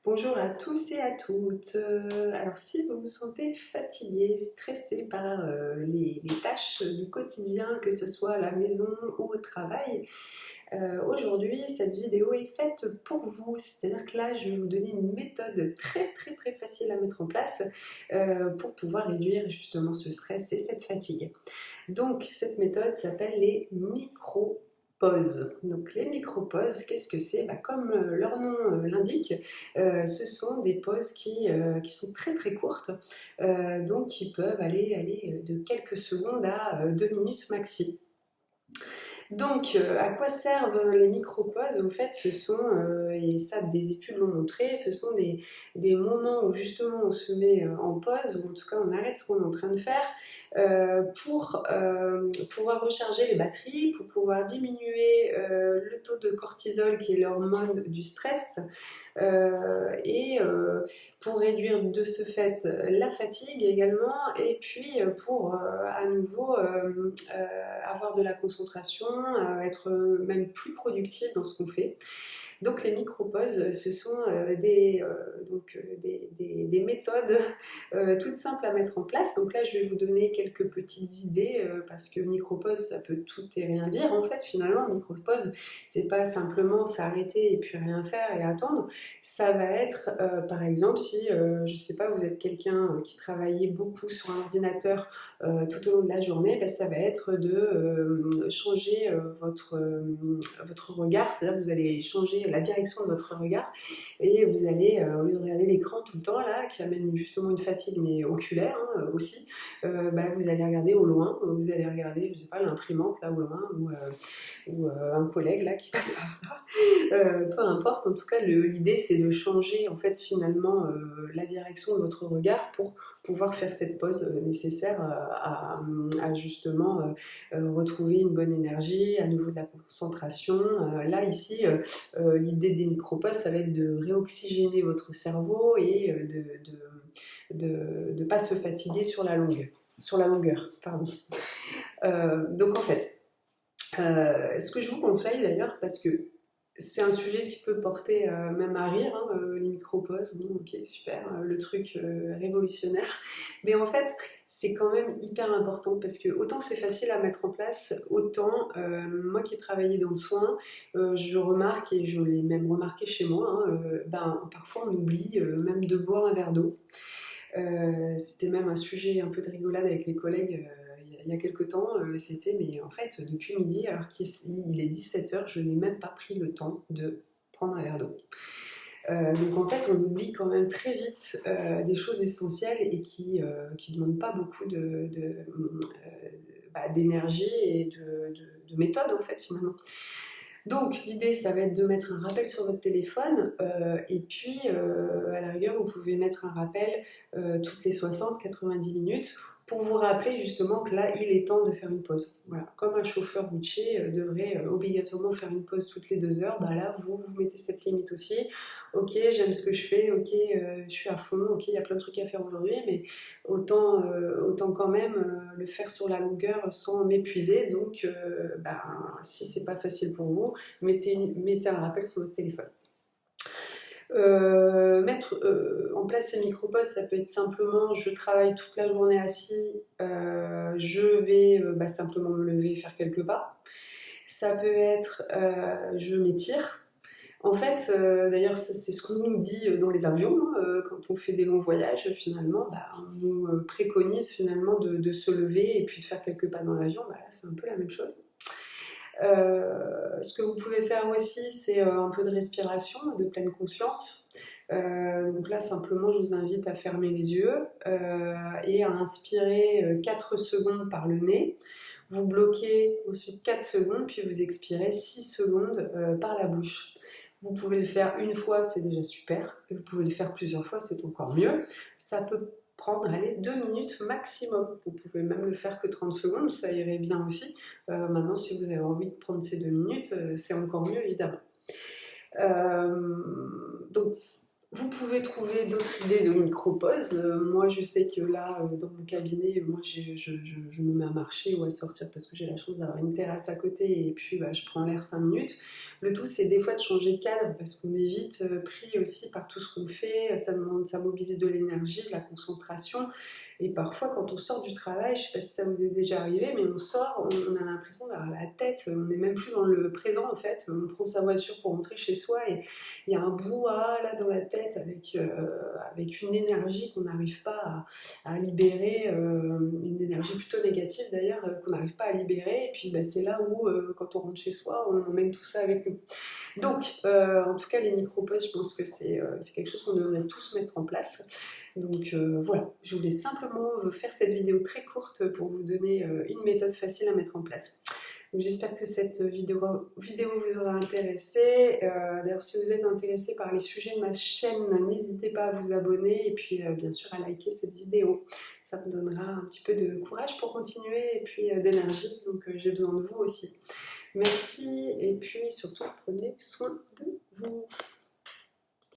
Bonjour à tous et à toutes. Alors si vous vous sentez fatigué, stressé par les tâches du quotidien, que ce soit à la maison ou au travail, aujourd'hui cette vidéo est faite pour vous. C'est-à-dire que là je vais vous donner une méthode très facile à mettre en place pour pouvoir réduire justement ce stress et cette fatigue. Donc cette méthode s'appelle les micro-pauses. Donc les micro-pauses, qu'est-ce que c'est? Comme leur nom l'indique, ce sont des pauses qui sont très courtes, donc qui peuvent aller de quelques secondes à 2 minutes maxi. Donc, à quoi servent les micro-pauses? En fait, ce sont, et ça des études l'ont montré, ce sont des moments où justement on se met en pause, ou en tout cas on arrête ce qu'on est en train de faire, pour pouvoir recharger les batteries, pour pouvoir diminuer le taux de cortisol qui est l'hormone du stress, et pour réduire de ce fait la fatigue également, et puis pour à nouveau avoir de la concentration, être même plus productif dans ce qu'on fait. Donc les micro-pauses, ce sont des méthodes toutes simples à mettre en place. Donc là, je vais vous donner quelques petites idées parce que micro-pause, ça peut tout et rien dire. En fait, finalement, micro-pause, c'est pas simplement s'arrêter et puis rien faire et attendre. Ça va être, par exemple, si, je sais pas, vous êtes quelqu'un qui travaillait beaucoup sur un ordinateur tout au long de la journée, ça va être de changer votre regard, c'est-à-dire que vous allez changer la direction de votre regard et vous allez, au lieu de regarder l'écran tout le temps, là, qui amène justement une fatigue, mais oculaire aussi, vous allez regarder au loin, vous allez regarder, je sais pas, l'imprimante là au loin, ou un collègue là qui passe par là, peu importe, en tout cas l'idée c'est de changer en fait finalement la direction de votre regard pour pouvoir faire cette pause nécessaire à justement retrouver une bonne énergie, à nouveau de la concentration. Là ici, l'idée des micro-pauses, ça va être de réoxygéner votre cerveau et de ne pas se fatiguer sur la longueur. Pardon. Donc en fait, ce que je vous conseille d'ailleurs, parce que c'est un sujet qui peut porter même à rire, les micro-pauses, bon ok super, le truc révolutionnaire, mais en fait c'est quand même hyper important parce que autant c'est facile à mettre en place, autant moi qui ai travaillé dans le soin, je remarque, et je l'ai même remarqué chez moi, parfois on oublie même de boire un verre d'eau. C'était même un sujet un peu de rigolade avec les collègues il y a quelques temps, c'était mais en fait depuis midi alors qu'il est 17h, je n'ai même pas pris le temps de prendre un verre d'eau. Donc en fait on oublie quand même très vite des choses essentielles et qui demandent pas beaucoup d'énergie et de méthode en fait finalement. Donc l'idée ça va être de mettre un rappel sur votre téléphone et puis à la rigueur vous pouvez mettre un rappel toutes les 60-90 minutes pour vous rappeler justement que là il est temps de faire une pause. Voilà. Comme un chauffeur routier devrait obligatoirement faire une pause toutes les 2 heures, là vous mettez cette limite aussi. Ok, j'aime ce que je fais, ok, je suis à fond, ok, il y a plein de trucs à faire aujourd'hui, mais autant quand même le faire sur la longueur sans m'épuiser. Donc si c'est pas facile pour vous, mettez un rappel sur votre téléphone. Mettre en place ces micro-pauses, ça peut être simplement je travaille toute la journée assis, je vais simplement me lever et faire quelques pas. Ça peut être je m'étire. En fait, d'ailleurs, c'est ce qu'on nous dit dans les avions, quand on fait des longs voyages, finalement, on nous préconise finalement de se lever et puis de faire quelques pas dans l'avion. Là, c'est un peu la même chose. Ce que vous pouvez faire aussi, c'est un peu de respiration, de pleine conscience. Donc là, simplement, je vous invite à fermer les yeux et à inspirer 4 secondes par le nez. Vous bloquez ensuite 4 secondes, puis vous expirez 6 secondes par la bouche. Vous pouvez le faire une fois, c'est déjà super. Vous pouvez le faire plusieurs fois, c'est encore mieux. Ça peut prendre 2 minutes maximum. Vous pouvez même le faire que 30 secondes, ça irait bien aussi. Maintenant, si vous avez envie de prendre ces 2 minutes, c'est encore mieux évidemment. Donc, Vous pouvez trouver d'autres idées de micro-pauses. Moi, je sais que là, dans mon cabinet, moi, je me mets à marcher ou à sortir parce que j'ai la chance d'avoir une terrasse à côté et puis bah, je prends l'air 5 minutes. Le tout, c'est des fois de changer de cadre parce qu'on est vite pris aussi par tout ce qu'on fait. Ça mobilise de l'énergie, de la concentration. Et parfois, quand on sort du travail, je ne sais pas si ça vous est déjà arrivé, mais on sort, on a l'impression d'avoir la tête, on n'est même plus dans le présent en fait. On prend sa voiture pour rentrer chez soi et il y a un brouhaha là dans la tête avec une énergie qu'on n'arrive pas à libérer, une énergie plutôt négative d'ailleurs, qu'on n'arrive pas à libérer. Et puis bah, c'est là où, quand on rentre chez soi, on emmène tout ça avec nous. Donc, en tout cas, les micro-pauses, je pense que c'est quelque chose qu'on devrait tous mettre en place. Donc voilà, je voulais simplement faire cette vidéo très courte pour vous donner une méthode facile à mettre en place. J'espère que cette vidéo vous aura intéressé. D'ailleurs, si vous êtes intéressé par les sujets de ma chaîne, n'hésitez pas à vous abonner et puis bien sûr à liker cette vidéo. Ça me donnera un petit peu de courage pour continuer et puis d'énergie. Donc j'ai besoin de vous aussi. Merci et puis surtout prenez soin de vous.